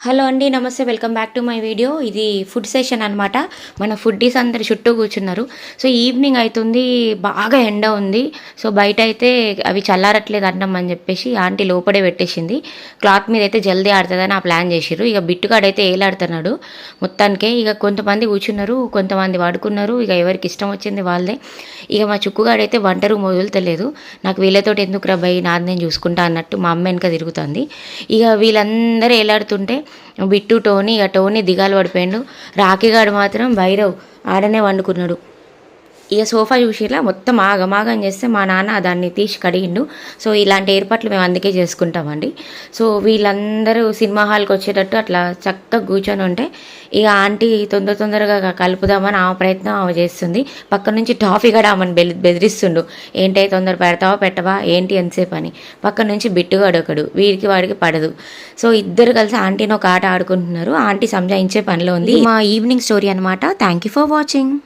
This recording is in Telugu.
హలో అండి, నమస్తే. Welcome back to my video. ఇది ఫుడ్ సెషన్ అనమాట. మన ఫుడ్డీస్ అందరు చుట్టూ కూర్చున్నారు. సో ఈవినింగ్ అవుతుంది, బాగా ఎండ ఉంది. సో బయట అయితే అవి చల్లారట్లేదు అన్నం అని చెప్పేసి ఆంటీ లోపడే పెట్టేసింది. క్లాత్ మీద అయితే జల్దీ ఆడుతుందని ఆ ప్లాన్ చేసిర్రు. ఇక బిట్టుగాడైతే ఏలాడుతున్నాడు మొత్తానికే. ఇక కొంతమంది కూర్చున్నారు, కొంతమంది పడుకున్నారు. ఇక ఎవరికి ఇష్టం వచ్చింది వాళ్ళే. ఇక మా చుక్కుగాడైతే వంట రూమ్ వదులుతలేదు. నాకు వీళ్ళతోటి ఎందుకు రా భయ్, నాది నేను చూసుకుంటా అన్నట్టు మా అమ్మ వెనక తిరుగుతుంది. ఇక వీళ్ళందరూ ఏలాడుతుంటే బిట్టు టోనీ, ఇక టోనీ దిగాలు పడిపోయాడు. రాఖీగాడు మాత్రం భైరవ్ ఆడనే వండుకున్నాడు. ఇక సోఫా చూసిలా మొత్తం ఆగమాగం చేస్తే మా నాన్న దాన్ని తీసి కడిగిండు. సో ఇలాంటి ఏర్పాట్లు మేము అందుకే చేసుకుంటామండి. సో వీళ్ళందరూ సినిమా హాల్కి వచ్చేటట్టు అట్లా చక్కగా కూర్చొని ఉంటే ఇక ఆంటీ తొందరగా కలుపుదామని ఆమె ప్రయత్నం ఆమె చేస్తుంది. పక్క నుంచి టాఫీ కూడా ఆమెను బెదిరిస్తుండు. ఏంటి తొందర పెడతావా పెట్టవా ఏంటి ఎంతసేపు అని. పక్క నుంచి బిట్టుగాడు ఒకడు, వీడికి వాడికి పడదు. సో ఇద్దరు కలిసి ఆంటీని ఒక ఆట ఆడుకుంటున్నారు. ఆంటీ సంజాయించే పనిలో ఉంది. మా ఈవినింగ్ స్టోరీ అనమాట. Thank you for watching.